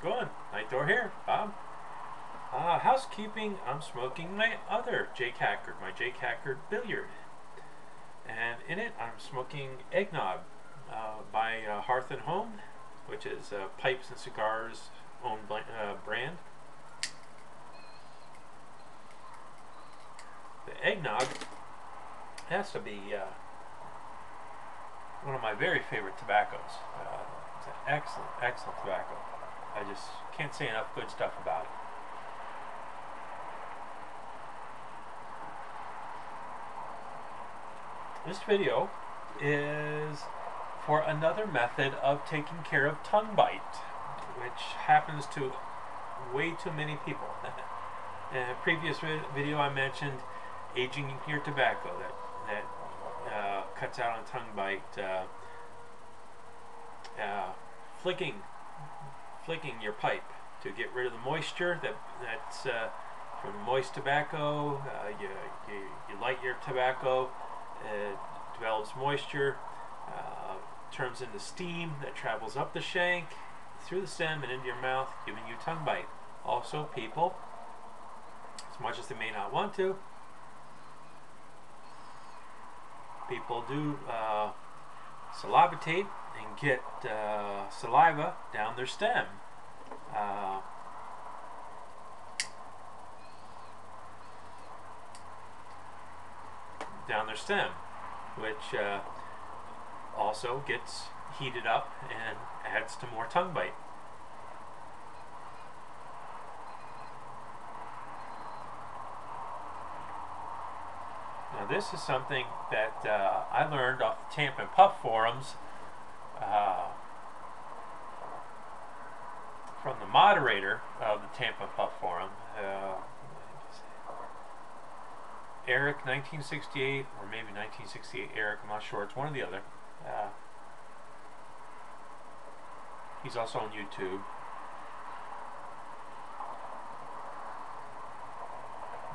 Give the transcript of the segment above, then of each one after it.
going? Night door here, Bob. Housekeeping, I'm smoking my other Jake Hackard, my Jake Hackard billiard. And in it, I'm smoking eggnog by Hearth and Home, which is Pipes and Cigars' own brand. The eggnog has to be one of my very favorite tobaccos. It's an excellent, excellent tobacco. I just can't say enough good stuff about it. This video is for another method of taking care of tongue bite, which happens to way too many people. In a previous video I mentioned aging your tobacco that cuts out on tongue bite, flicking your pipe to get rid of the moisture that's from the moist tobacco. You light your tobacco, it develops moisture, turns into steam that travels up the shank, through the stem and into your mouth, giving you tongue bite. Also, people, as much as they may not want to, people do salivatate and get saliva down their stem. Which also gets heated up and adds to more tongue bite. Now this is something that I learned off the Tamp and Puff forums from the moderator of the Tamp and Puff forum, Eric 1968, or maybe 1968 Eric, I'm not sure, it's one or the other. He's also on YouTube.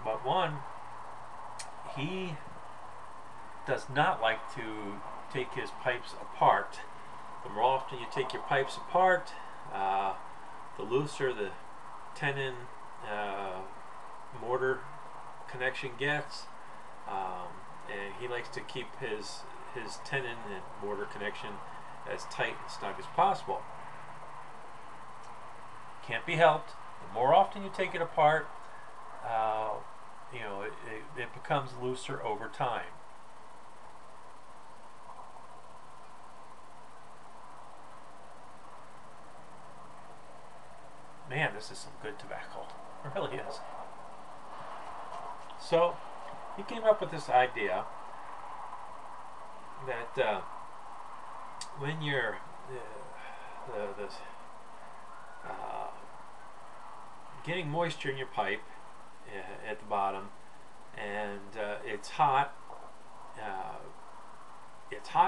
But one, he does not like to take his pipes apart. The more often you take your pipes apart, the looser the tenon mortar connection gets, and he likes to keep his tenon and mortar connection as tight and snug as possible. Can't be helped. The more often you take it apart, it becomes looser over time. Man, this is some good tobacco. It really is. So he came up with this idea that when you're getting moisture in your pipe at the bottom, and it's hot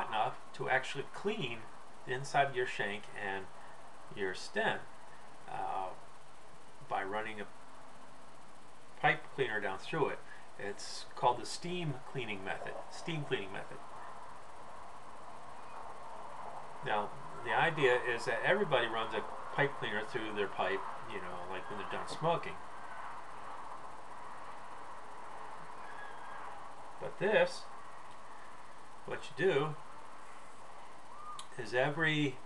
enough to actually clean the inside of your shank and your stem by running a pipe cleaner down through it. It's called the steam cleaning method. Now, the idea is that everybody runs a pipe cleaner through their pipe, like when they're done smoking. But this, what you do is every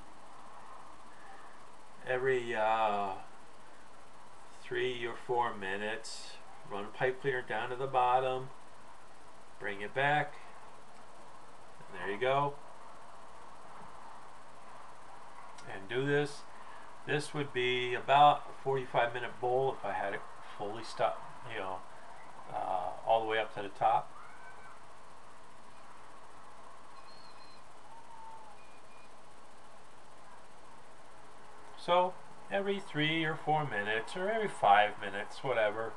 3 or 4 minutes, run a pipe cleaner down to the bottom, bring it back, and there you go. And do this. This would be about a 45-minute bowl if I had it fully stuck, all the way up to the top. So every 3 or 4 minutes, or every 5 minutes, whatever,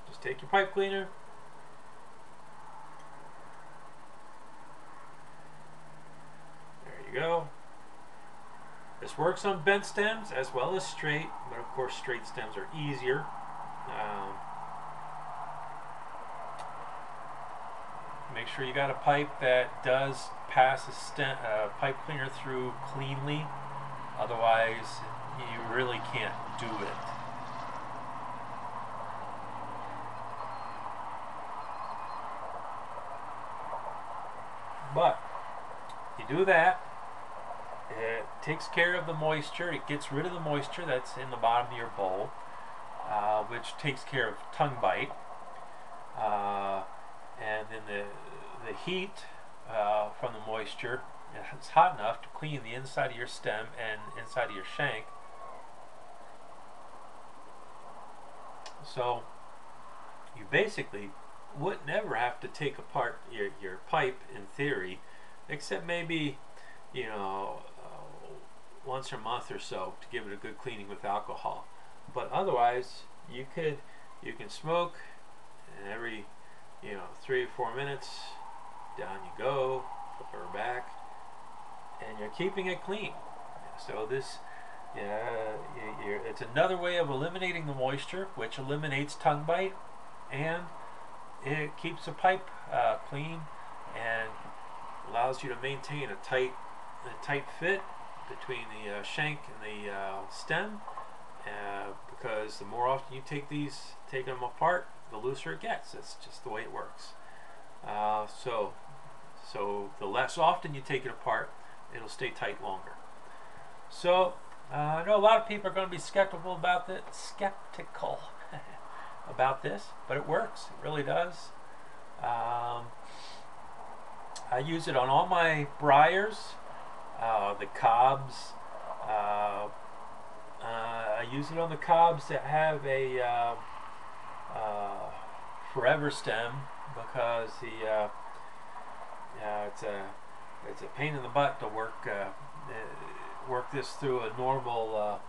just take your pipe cleaner, there you go. This works on bent stems as well as straight, but of course straight stems are easier. Make sure you got a pipe that does pass a pipe cleaner through cleanly. Otherwise, you really can't do it. But you do that, it takes care of the moisture. It gets rid of the moisture that's in the bottom of your bowl, which takes care of tongue bite. And then the heat from the moisture, it's hot enough to clean the inside of your stem and inside of your shank. So you basically would never have to take apart your pipe in theory, except maybe, you know, once a month or so to give it a good cleaning with alcohol. But otherwise, you can smoke, and every 3 or 4 minutes, down you go, flip her back, and you're keeping it clean. So this, it's another way of eliminating the moisture, which eliminates tongue bite, and it keeps the pipe clean and allows you to maintain a tight fit between the shank and the stem, because the more often you taking them apart, the looser it gets. That's just the way it works. So the less often you take it apart, it'll stay tight longer. So I know a lot of people are going to be skeptical about this, but it works. It really does. I use it on all my briars, the cobs. I use it on the cobs that have a forever stem, because it's a pain in the butt to work this through a normal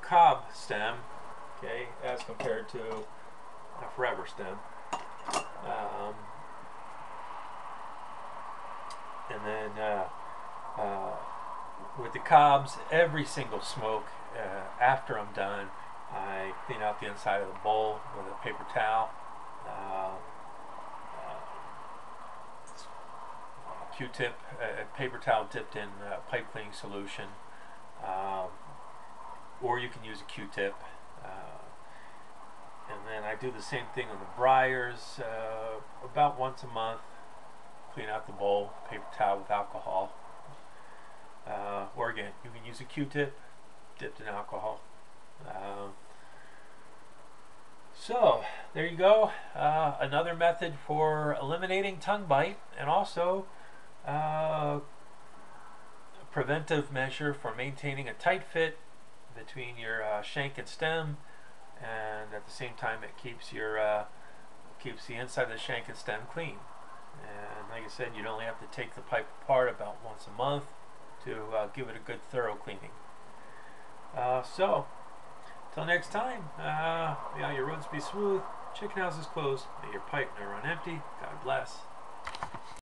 cob stem, okay, as compared to a forever stem. And then with the cobs, every single smoke, after I'm done, I clean out the inside of the bowl with a paper towel, Q-tip, a paper towel dipped in pipe cleaning solution, or you can use a Q-tip. And then I do the same thing on the briars, about once a month. Clean out the bowl, paper towel with alcohol. Or again, you can use a Q-tip dipped in alcohol. So there you go, another method for eliminating tongue bite, and also a preventive measure for maintaining a tight fit between your shank and stem, and at the same time it keeps the inside of the shank and stem clean. And like I said, you'd only have to take the pipe apart about once a month to give it a good thorough cleaning. So till next time, may all your roads be smooth, chicken houses closed, may your pipe never run empty. God bless.